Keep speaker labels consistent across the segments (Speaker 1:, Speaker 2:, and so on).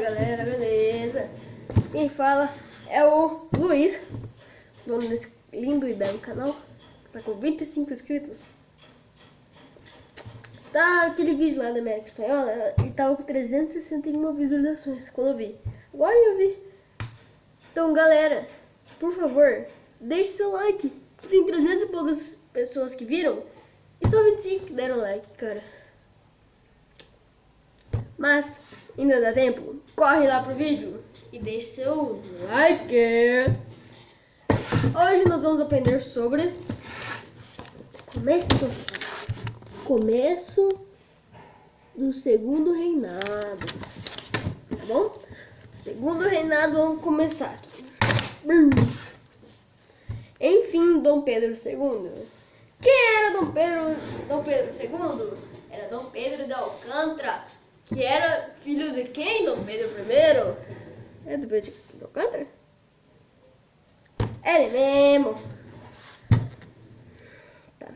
Speaker 1: galera, beleza? Quem fala é o Luiz, dono desse lindo e belo canal. Tá com 25 inscritos. Tá aquele vídeo lá da América Espanhola e tava com 361 visualizações quando eu vi. Agora eu vi. Então galera, por favor, deixe seu like. Tem 300 e poucas pessoas que viram e só 25 que deram like, cara. Mas ainda dá tempo, corre lá pro vídeo e deixe seu like. Hoje nós vamos aprender sobre começo do segundo reinado, tá bom? Segundo reinado, vamos começar aqui. Enfim, Dom Pedro II. Quem era Dom Pedro II? Era Dom Pedro de Alcântara, que era filho de quem? Dom Pedro I? É do Pedro de Alcântara? Ele mesmo. Tá.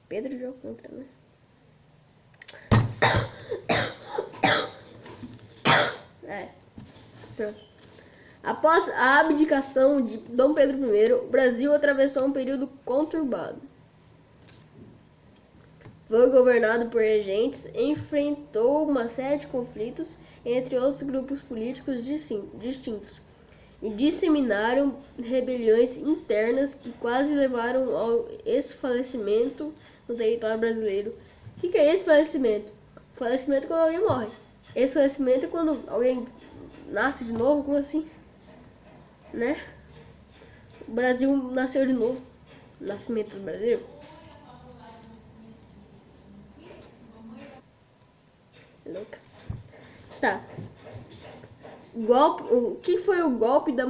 Speaker 1: Pedro de Alcântara, né? Pronto. Após a abdicação de Dom Pedro I, o Brasil atravessou um período conturbado. Foi governado por regentes, enfrentou uma série de conflitos entre outros grupos políticos distintos e disseminaram rebeliões internas que quase levaram ao esfalecimento no território brasileiro. O que é esfalecimento? Falecimento é quando alguém morre. Esfalecimento é quando alguém nasce de novo, como assim? Né? O Brasil nasceu de novo. Nascimento do Brasil. Louca. Tá. O que foi o golpe da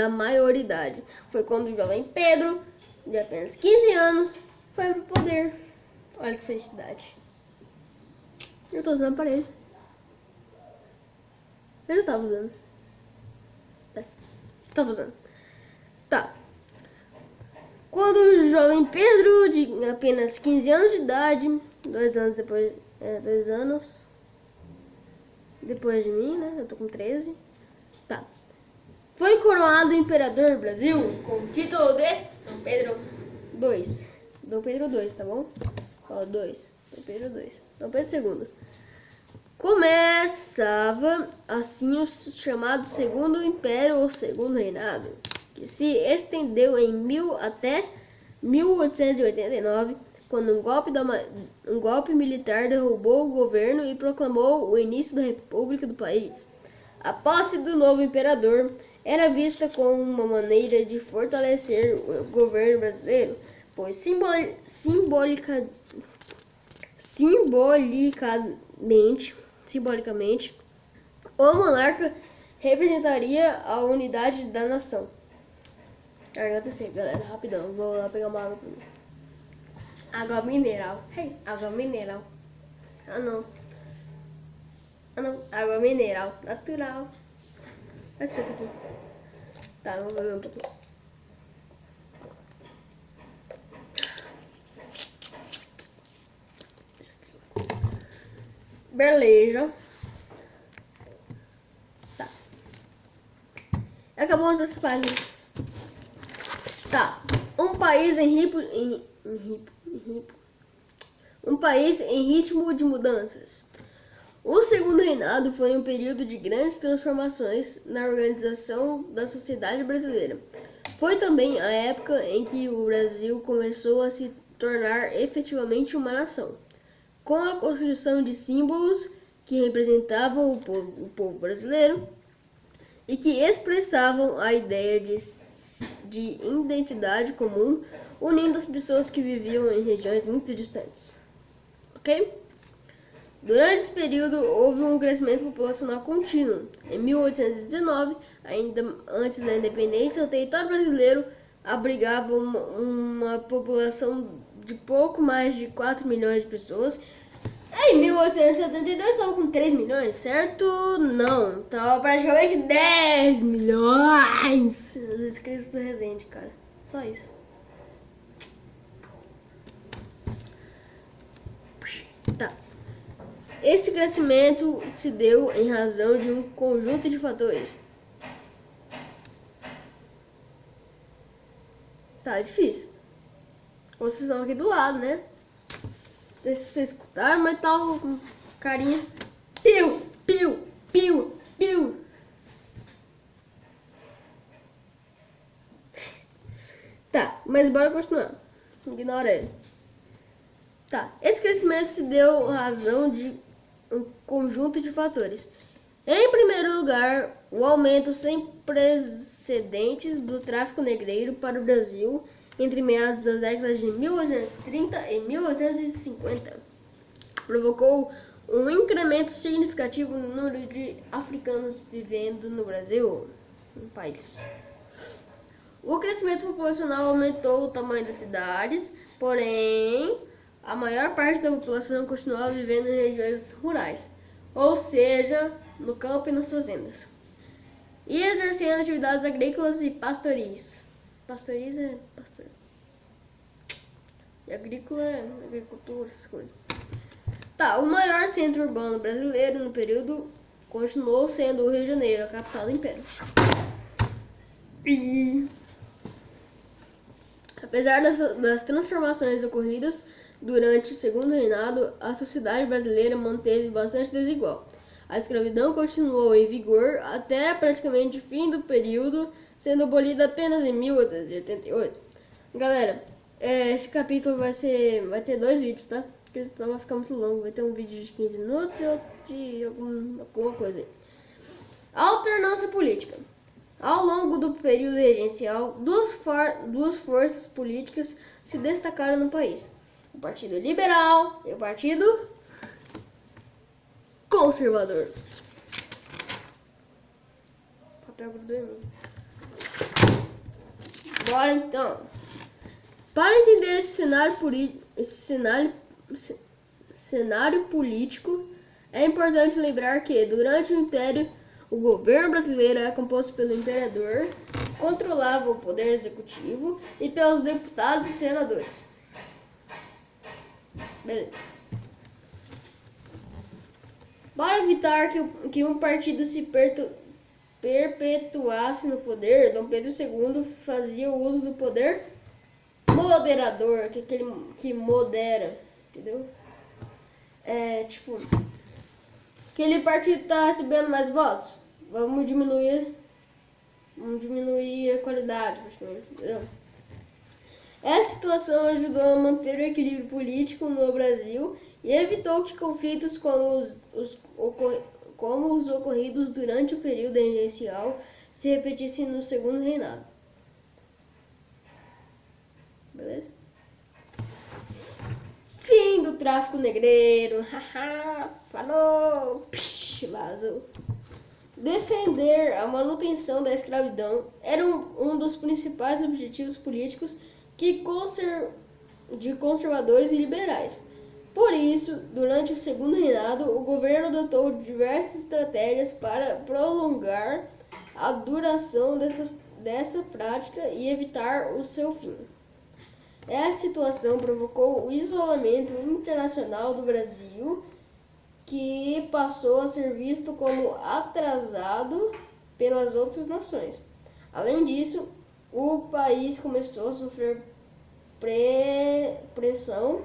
Speaker 1: maioridade? Foi quando o jovem Pedro, de apenas 15 anos, foi pro poder. Olha que felicidade. Eu tô usando aparelho. Eu já tava usando. Tava usando. Tá. Quando o jovem Pedro, de apenas 15 anos de idade, 2 anos depois, 2 anos depois de mim, né? Eu tô com 13. Tá. Foi coroado imperador do Brasil com o título de Dom Pedro II. Dom Pedro II, tá bom? Ó, 2. Dom Pedro II. Dom Pedro II. Começava assim o chamado Segundo Império ou Segundo Reinado, que se estendeu até 1889, quando um golpe militar derrubou o governo e proclamou o início da República do país. A posse do novo imperador era vista como uma maneira de fortalecer o governo brasileiro, pois simbolicamente, o monarca representaria a unidade da nação. Garganta seca, galera, rapidão, vou lá pegar uma água pra mim. Água mineral. Hey, água mineral. Ah não, água mineral, natural. Olha isso aqui. Tá, vamos beber um pouquinho. Beleza. Tá. Acabamos essas páginas. Tá. Um país em ritmo de mudanças. O segundo reinado foi um período de grandes transformações na organização da sociedade brasileira. Foi também a época em que o Brasil começou a se tornar efetivamente uma nação, com a construção de símbolos que representavam o povo brasileiro e que expressavam a ideia de identidade comum, unindo as pessoas que viviam em regiões muito distantes. Ok? Durante esse período, houve um crescimento populacional contínuo. Em 1819, ainda antes da independência, o território brasileiro abrigava uma população de pouco mais de 4 milhões de pessoas. Em 1872 estava com 3 milhões, certo? Não, estava praticamente 10 milhões os inscritos do Resende, cara. Só isso. Tá. Esse crescimento se deu em razão de um conjunto de fatores. Tá difícil. Vocês estão aqui do lado, né? Não sei se vocês escutaram, mas tá o carinha. Piu, piu, piu, piu. Tá, mas bora continuar. Ignora ele. Tá, esse crescimento se deu em razão de um conjunto de fatores. Em primeiro lugar, o aumento sem precedentes do tráfico negreiro para o Brasil entre meados das décadas de 1830 e 1850 provocou um incremento significativo no número de africanos vivendo no Brasil, no país. O crescimento populacional aumentou o tamanho das cidades, porém, a maior parte da população continuava vivendo em regiões rurais, ou seja, no campo e nas fazendas, e exercendo atividades agrícolas e pastoris. Pastoris é pastor. E agrícola é agricultura, essas coisas. Tá, o maior centro urbano brasileiro no período continuou sendo o Rio de Janeiro, a capital do Império. E apesar das transformações ocorridas durante o segundo reinado, a sociedade brasileira manteve bastante desigual. A escravidão continuou em vigor até praticamente o fim do período, sendo abolida apenas em 1888. Galera, esse capítulo vai ter 2 vídeos, tá? Porque senão vai ficar muito longo. Vai ter um vídeo de 15 minutos e outro de alguma coisa aí. Alternância política. Ao longo do período regencial, duas forças políticas se destacaram no país: o Partido Liberal e o Partido Conservador. O papel grudou em mim. Bora então. Para entender esse cenário político, é importante lembrar que, durante o Império, o governo brasileiro era composto pelo imperador, que controlava o poder executivo, e pelos deputados e senadores. Beleza. Para evitar que um partido se perpetuasse no poder, Dom Pedro II fazia o uso do poder moderador, que é aquele que modera, entendeu? Tipo, aquele partido tá recebendo mais votos, vamos diminuir a qualidade, praticamente, entendeu? Essa situação ajudou a manter o equilíbrio político no Brasil e evitou que conflitos como os ocorridos durante o período regencial se repetissem no segundo reinado. Beleza? Fim do tráfico negreiro. Falou! Psh, vazou. Defender a manutenção da escravidão era um dos principais objetivos políticos de conservadores e liberais. Por isso, durante o segundo reinado, o governo adotou diversas estratégias para prolongar a duração dessa prática e evitar o seu fim. Essa situação provocou o isolamento internacional do Brasil, que passou a ser visto como atrasado pelas outras nações. Além disso, o país começou a sofrer pressão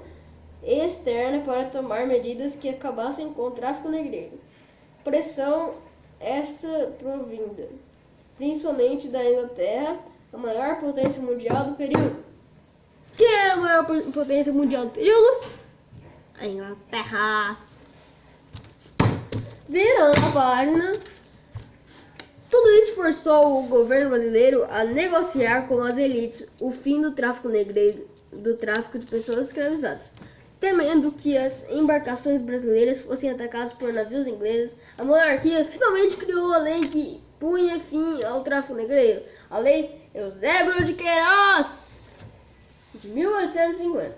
Speaker 1: externa para tomar medidas que acabassem com o tráfico negreiro. Pressão essa provinda principalmente da Inglaterra, a maior potência mundial do período. Quem era a maior potência mundial do período? A Inglaterra. Virando a página, tudo isso forçou o governo brasileiro a negociar com as elites o fim do tráfico negreiro, do tráfico de pessoas escravizadas. Temendo que as embarcações brasileiras fossem atacadas por navios ingleses, a monarquia finalmente criou a lei que punha fim ao tráfico negreiro, a Lei Eusébio de Queiroz, de 1850.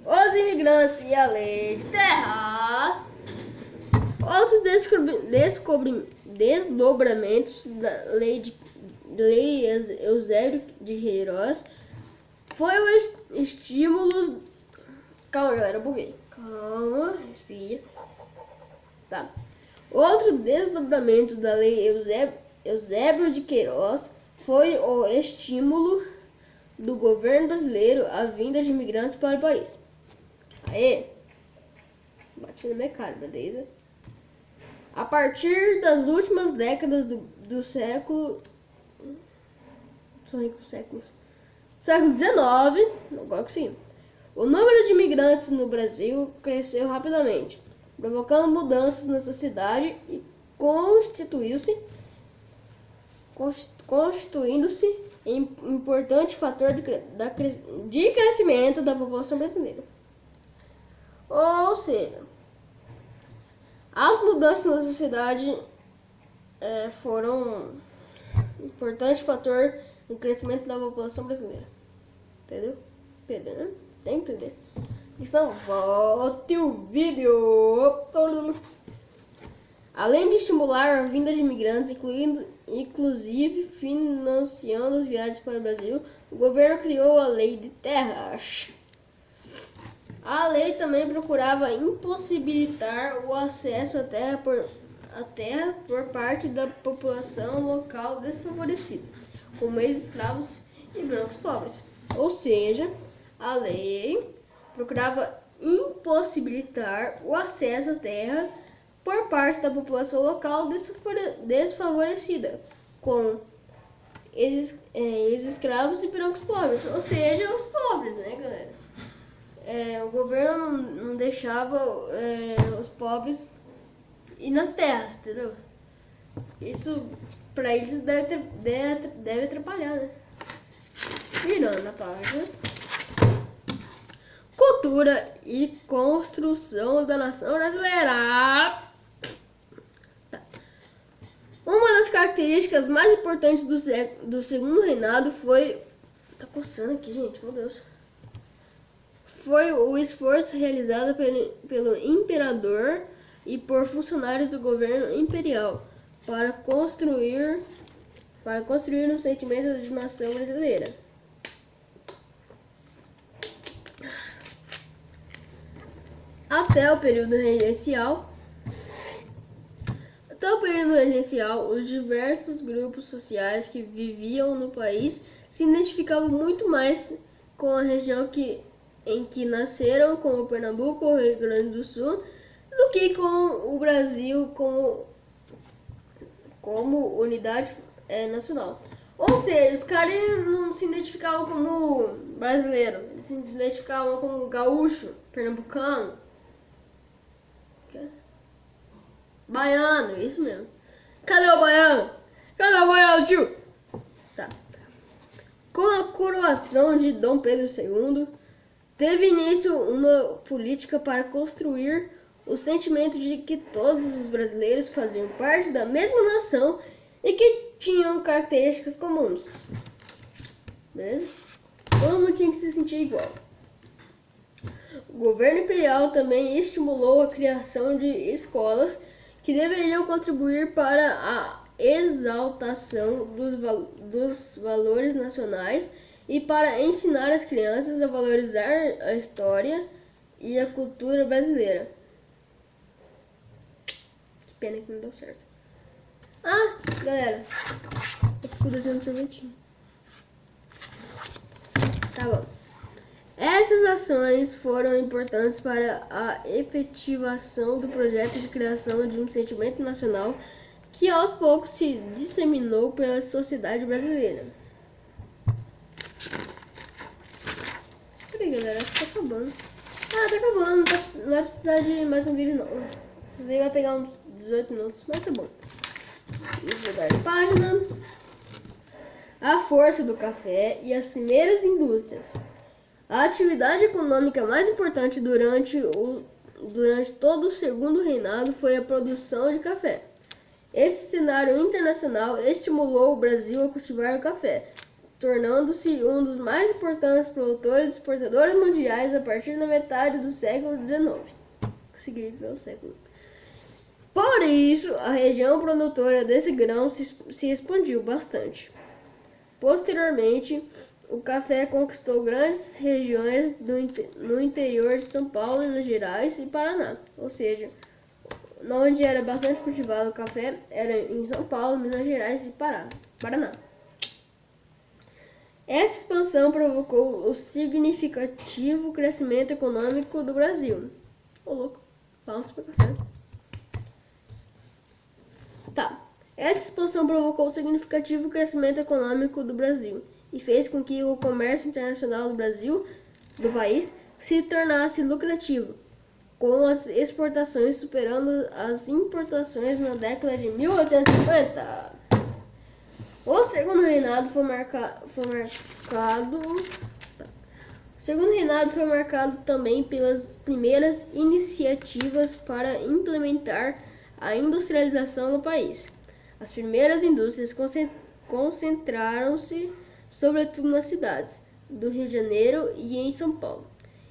Speaker 1: Os imigrantes e a Lei de Terras. Outros desdobramentos da Lei Eusébio de Queiroz foi o estímulo Calma, galera, buguei. Calma, respira. Tá. Outro desdobramento da lei Eusébio de Queiroz foi o estímulo do governo brasileiro à vinda de imigrantes para o país. Aê! Bati na minha cara, beleza? A partir das últimas décadas do século XIX, agora que sim, o número de imigrantes no Brasil cresceu rapidamente, provocando mudanças na sociedade e constituindo-se em importante fator de crescimento da população brasileira. Ou seja, as mudanças na sociedade foram um importante fator no crescimento da população brasileira. Entendeu? Entendeu, né? Tem que entender. Então, volte o vídeo. Além de estimular a vinda de imigrantes, inclusive financiando as viagens para o Brasil, o governo criou a Lei de Terras. A lei também procurava impossibilitar o acesso à terra por parte da população local desfavorecida, como ex-escravos e brancos pobres. Ou seja, a lei procurava impossibilitar o acesso à terra por parte da população local desfavorecida, com ex-escravos e brancos pobres. Ou seja, os pobres, né, galera? O governo não deixava os pobres ir nas terras, entendeu? Isso pra eles deve atrapalhar, né? Virando a página. Cultura e construção da nação brasileira. Uma das características mais importantes do segundo reinado foi... Tá coçando aqui, gente, meu Deus. Foi o esforço realizado pelo imperador e por funcionários do governo imperial para construir um sentimento de nação brasileira. Até o período regencial, os diversos grupos sociais que viviam no país se identificavam muito mais com a região em que nasceram, como Pernambuco ou Rio Grande do Sul, do que com o Brasil como unidade nacional. Ou seja, os caras não se identificavam como brasileiro, eles se identificavam como gaúcho, pernambucano, baiano, isso mesmo. Cadê o baiano? Cadê o baiano, tio? Tá. Com a coroação de Dom Pedro II, teve início uma política para construir o sentimento de que todos os brasileiros faziam parte da mesma nação e que tinham características comuns. Beleza? Todo mundo tinha que se sentir igual. O governo imperial também estimulou a criação de escolas que deveriam contribuir para a exaltação dos valores nacionais e para ensinar as crianças a valorizar a história e a cultura brasileira. Que pena que não deu certo. Ah, galera, eu fico desenhando sorvetinho. Tá bom. Essas ações foram importantes para a efetivação do projeto de criação de um sentimento nacional que aos poucos se disseminou pela sociedade brasileira. Peraí, galera, acho que tá acabando. Ah, tá acabando, não vai precisar de mais um vídeo não. Isso daí vai pegar uns 18 minutos, mas tá bom. Vou mudar de página. A força do café e as primeiras indústrias. A atividade econômica mais importante durante todo o segundo reinado foi a produção de café. Esse cenário internacional estimulou o Brasil a cultivar o café, tornando-se um dos mais importantes produtores e exportadores mundiais a partir da metade do século XIX. Consegui ver o século. Por isso, a região produtora desse grão se expandiu bastante. Posteriormente, o café conquistou grandes regiões no interior de São Paulo, Minas Gerais e Paraná. Ou seja, onde era bastante cultivado o café era em São Paulo, Minas Gerais e Paraná. Essa expansão provocou o significativo crescimento econômico do Brasil. Ô louco, palmas para o café. Tá. Essa expansão provocou um significativo crescimento econômico do Brasil e fez com que o comércio internacional do país, se tornasse lucrativo, com as exportações superando as importações na década de 1850. O segundo reinado foi marcado também pelas primeiras iniciativas para implementar a industrialização no país. As primeiras indústrias concentraram-se sobretudo nas cidades do Rio de Janeiro e em São Paulo.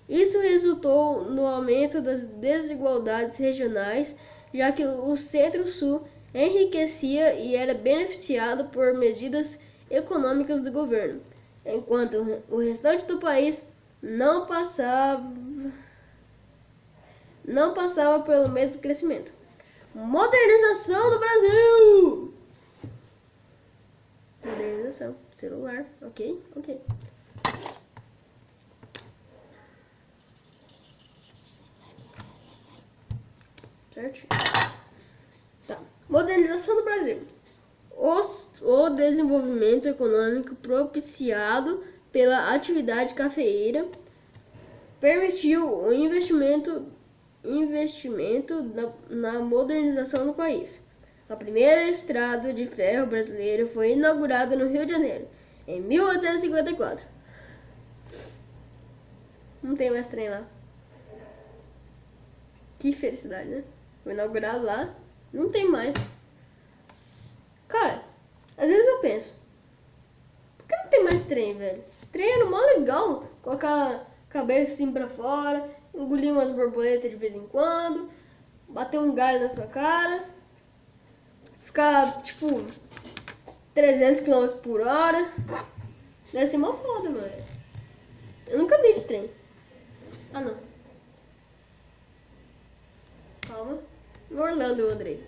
Speaker 1: Isso resultou no aumento das desigualdades regionais, já que o Centro-Sul enriquecia e era beneficiado por medidas econômicas do governo, enquanto o restante do país não passava pelo mesmo crescimento. Modernização do Brasil! Modernização, celular, ok. Certo? Tá. Modernização do Brasil. O desenvolvimento econômico propiciado pela atividade cafeeira permitiu o investimento na modernização do país. A primeira estrada de ferro brasileira foi inaugurada no Rio de Janeiro, em 1854. Não tem mais trem lá. Que felicidade, né? Foi inaugurado lá, não tem mais. Cara, às vezes eu penso, por que não tem mais trem, velho? Trem era mó legal, colocar a cabeça assim pra fora, engolir umas borboletas de vez em quando, bater um galho na sua cara, ficar, tipo, 300 km por hora. Deve ser mó foda, mano. Eu nunca andei de trem. Ah, não. Calma. No Orlando eu andei.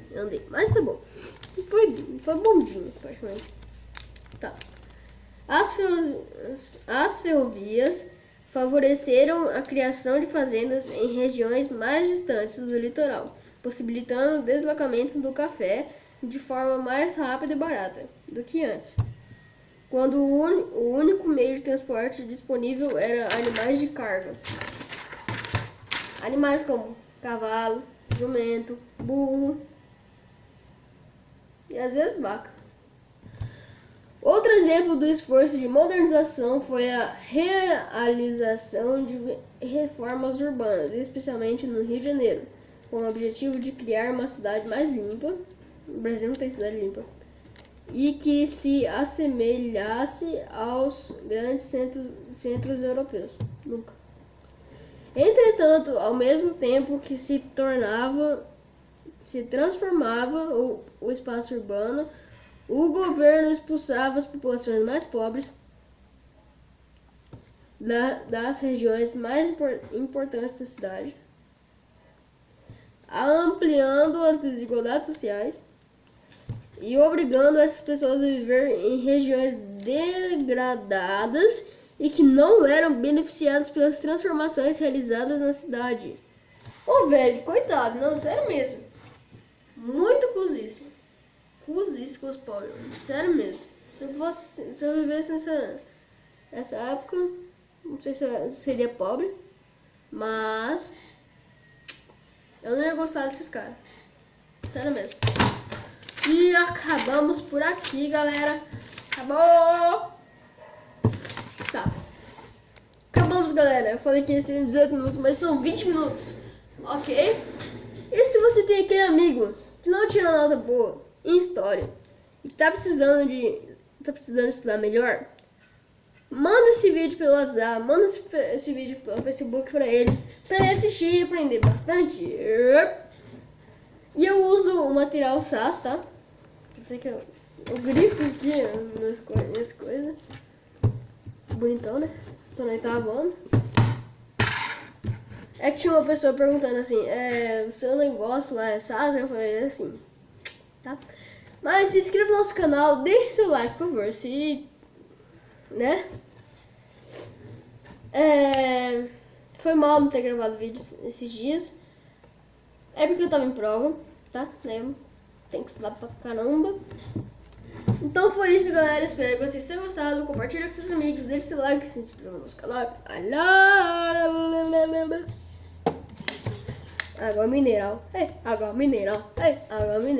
Speaker 1: Mas tá bom. Foi bondinho, praticamente. Tá. As ferrovias favoreceram a criação de fazendas em regiões mais distantes do litoral, possibilitando o deslocamento do café de forma mais rápida e barata do que antes, quando o único meio de transporte disponível era animais de carga. Animais como cavalo, jumento, burro e às vezes vaca. Outro exemplo do esforço de modernização foi a realização de reformas urbanas, especialmente no Rio de Janeiro, com o objetivo de criar uma cidade mais limpa. O Brasil não tem cidade limpa. E que se assemelhasse aos grandes centros europeus. Nunca. Entretanto, ao mesmo tempo que se transformava o espaço urbano, o governo expulsava as populações mais pobres das regiões mais importantes da cidade, ampliando as desigualdades sociais e obrigando essas pessoas a viver em regiões degradadas e que não eram beneficiadas pelas transformações realizadas na cidade. Ô, velho, coitado, não, sério mesmo. Muito cozice. Cozice com os pobres, sério mesmo. Se eu vivesse nessa época, não sei se eu seria pobre, mas eu não ia gostar desses caras. Sério mesmo. E acabamos por aqui, galera. Acabou! Tá. Acabamos, galera. Eu falei que ia ser 18 minutos, mas são 20 minutos. Ok? E se você tem aquele amigo que não tira nota boa em história e tá precisando estudar melhor, manda esse vídeo pelo WhatsApp, manda esse vídeo pelo Facebook pra ele assistir e aprender bastante. E eu uso o material SAS, tá? Eu grifo aqui nas coisas. bonitão, né? Tô no 8º ano. É que tinha uma pessoa perguntando assim, o seu negócio lá é SaaS? Eu falei assim, tá? Mas se inscreva no nosso canal, deixe seu like, por favor, né? Foi mal não ter gravado vídeo esses dias. É porque eu tava em prova, tá? Eu tenho que estudar pra caramba. Então foi isso, galera. Espero que vocês tenham gostado. Compartilha com seus amigos, deixe seu like, se inscreva no nosso canal. Água mineral. Água mineral. Água mineral.